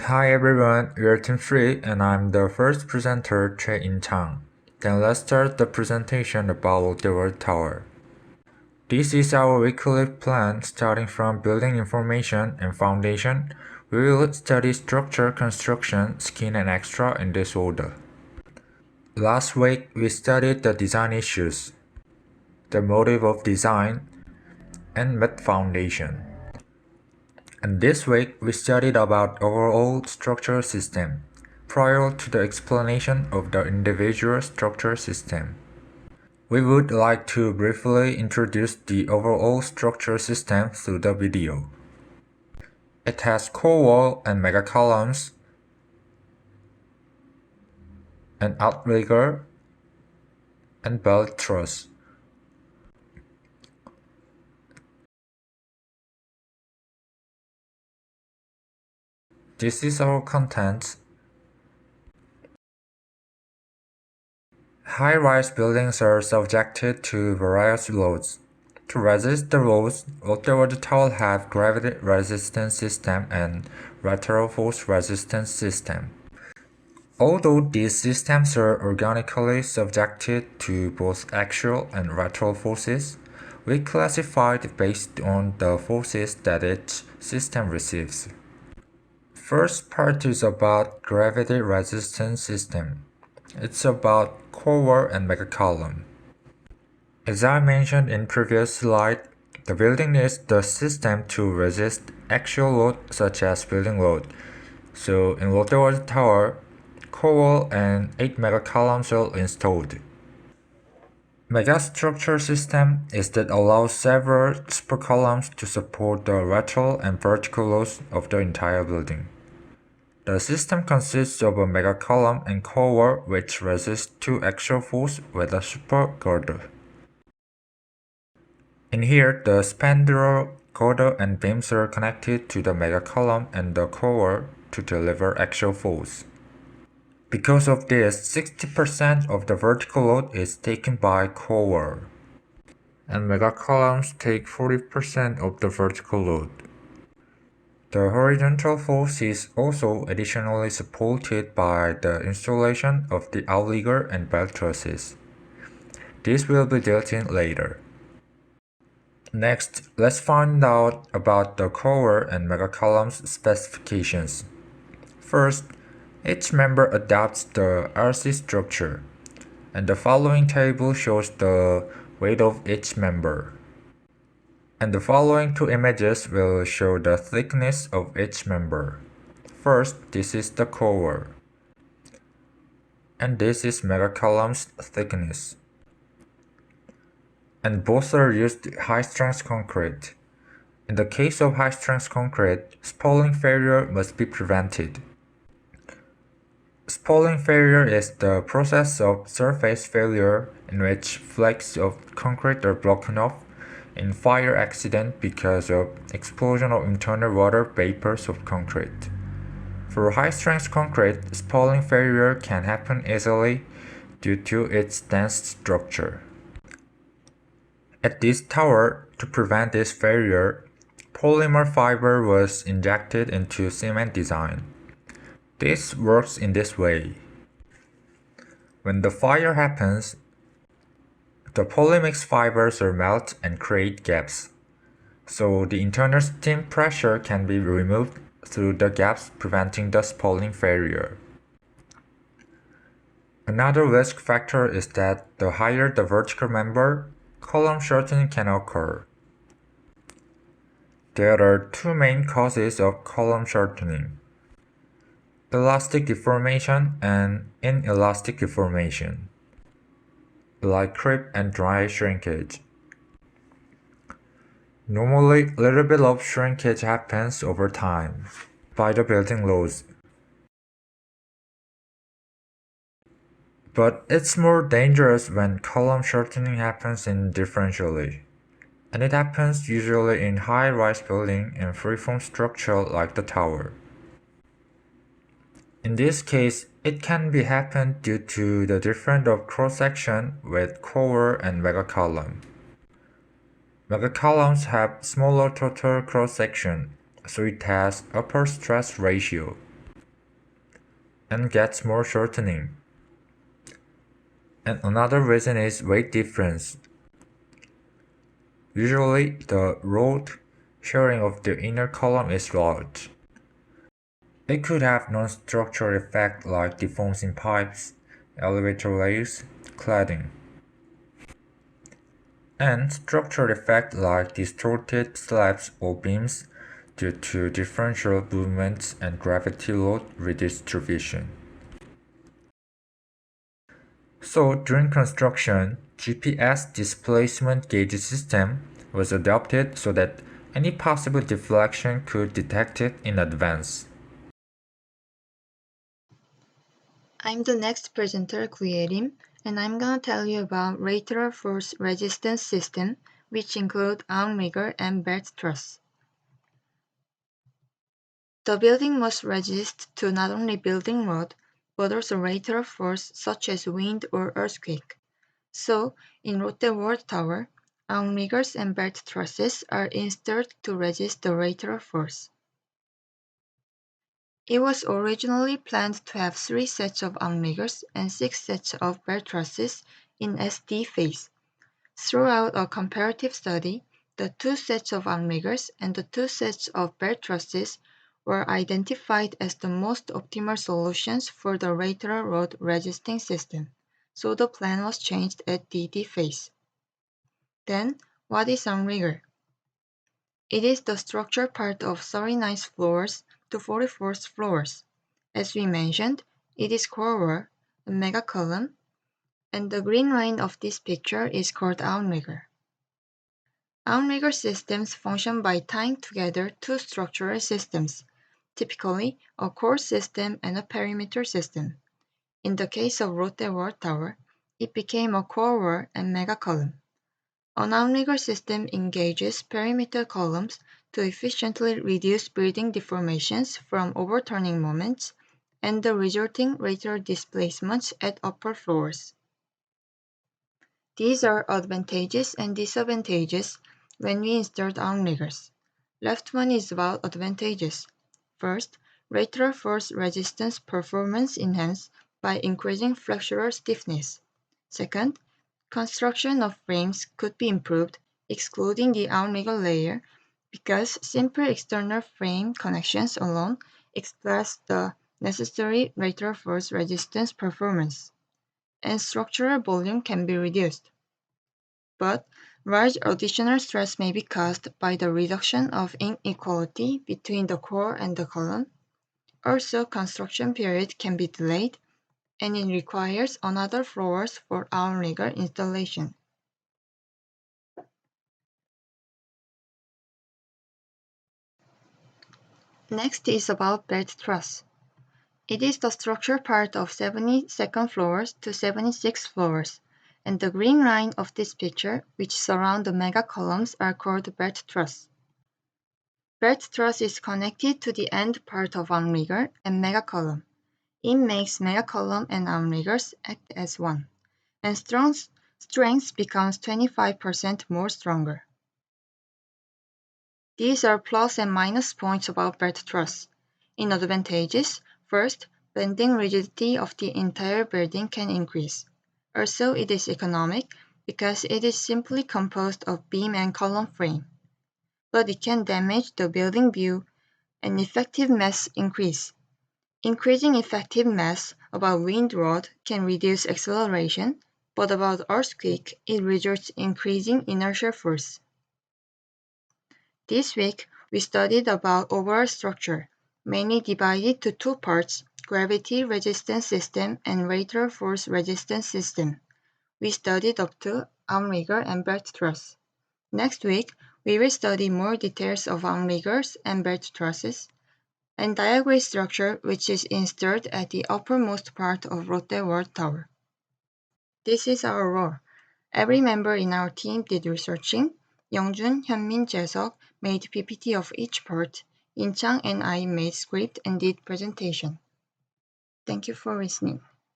Hi everyone, we are Team 3 and I'm the first presenter, Choi-In Chang. Then let's start the presentation about the World Tower. This is our weekly plan starting from building information and foundation. We will study structure, construction, skin and extra in this order. Last week we studied the design issues, the motive of design, and met foundation. And this week we studied about overall structure system, prior to the explanation of the individual structure system. We would like to briefly introduce the overall structure system through the video. It has core wall and mega columns, an outrigger, and belt truss. This is our content. High-rise buildings are subjected to various loads. To resist the loads, Lotte Tower have gravity resistance system and lateral force resistance system. Although these systems are organically subjected to both axial and lateral forces, we classified based on the forces that each system receives. First part is about gravity resistance system. It's about core and mega column. As I mentioned in previous slide, the building needs the system to resist axial load such as building load. So in Lotte Tower, core wall and 8 mega columns are installed. Mega structure system is that allows several super columns to support the lateral and vertical loads of the entire building. The system consists of a mega column and core wall which resists two axial force with a super girder. In here, the spandrel, girder, and beams are connected to the mega column and the core wall to deliver axial force. Because of this, 60% of the vertical load is taken by core wall, and mega columns take 40% of the vertical load. The horizontal force is also additionally supported by the installation of the outrigger and belt trusses. This will be dealt in later. Next, let's find out about the core and mega columns specifications. First, each member adopts the RC structure, and the following table shows the weight of each member. And the following two images will show the thickness of each member. First, this is the core, and this is mega column's thickness. And both are used high-strength concrete. In the case of high-strength concrete, spalling failure must be prevented. Spalling failure is the process of surface failure in which flakes of concrete are broken off in fire accident because of explosion of internal water vapors of concrete. For high-strength concrete, spalling failure can happen easily due to its dense structure. At this tower, to prevent this failure, polymer fiber was injected into cement design. This works in this way. When the fire happens, the polymix fibers are melt and create gaps, so the internal steam pressure can be removed through the gaps, preventing the spalling failure. Another risk factor is that the higher the vertical member, column shortening can occur. There are two main causes of column shortening: elastic deformation and inelastic deformation, like creep and dry shrinkage. Normally, a little bit of shrinkage happens over time by the building loads. But it's more dangerous when column shortening happens indifferentially. And it happens usually in high-rise building and freeform structure like the tower. In this case, it can be happen due to the difference of cross-section with core and mega column. Mega columns have smaller total cross-section, so it has upper stress ratio. and gets more shortening. And another reason is weight difference. Usually, the load sharing of the inner column is large. It could have non-structural effects like deforms in pipes, elevator layers, cladding, and structural effects like distorted slabs or beams due to differential movements and gravity load redistribution. So during construction, GPS displacement gauge system was adopted so that any possible deflection could detect it in advance. I'm the next presenter, Kuyerim, and I'm gonna tell you about lateral force resistance system, which include outrigger and belt truss. The building must resist to not only building load, but also lateral force such as wind or earthquake. So, in Lotte World Tower, outriggers and belt trusses are installed to resist the lateral force. It was originally planned to have 3 sets of outriggers and 6 sets of belt trusses in SD phase. Throughout a comparative study, the 2 sets of outriggers and the 2 sets of belt trusses were identified as the most optimal solutions for the lateral load resisting system, so the plan was changed at DD phase. Then, what is outrigger? It is the structure part of 39th floors to 44th floors. As we mentioned, it is core, a mega column, and the green line of this picture is called outrigger. Outrigger systems function by tying together 2 structural systems, typically a core system and a perimeter system. In the case of Lotte World Tower, it became a core and mega column. An outrigger system engages perimeter columns to efficiently reduce building deformations from overturning moments and the resulting lateral displacements at upper floors. These are advantages and disadvantages when we install outriggers. Left one is about advantages. First, lateral force resistance performance enhanced by increasing flexural stiffness. Second, construction of frames could be improved, excluding the outrigger layer, because simple external frame connections alone express the necessary lateral force resistance performance, and structural volume can be reduced. But large additional stress may be caused by the reduction of inequality between the core and the column. Also, construction period can be delayed, and it requires another floors for outrigger installation. Next is about belt truss. It is the structure part of 72nd floors to 76th floors, and the green line of this picture, which surround the mega columns, are called belt truss. Belt truss is connected to the end part of outrigger and mega column. It makes mega column and outriggers act as one, and strength becomes 25% more stronger. These are plus and minus points about belt truss. In advantages, first, bending rigidity of the entire building can increase. Also, it is economic because it is simply composed of beam and column frame. But it can damage the building view and effective mass increase. Increasing effective mass about wind load can reduce acceleration, but about earthquake, it results in increasing inertial force. This week, we studied about overall structure, mainly divided to 2 parts, gravity resistance system and lateral force resistance system. We studied up to outrigger and belt truss. Next week, we will study more details of outriggers and belt trusses, and diagram structure which is installed at the uppermost part of Lotte World Tower. This is our role. Every member in our team did researching. Youngjun, Hyunmin, Jaesuk made PPT of each part. In Chang and I made script and did presentation. Thank you for listening.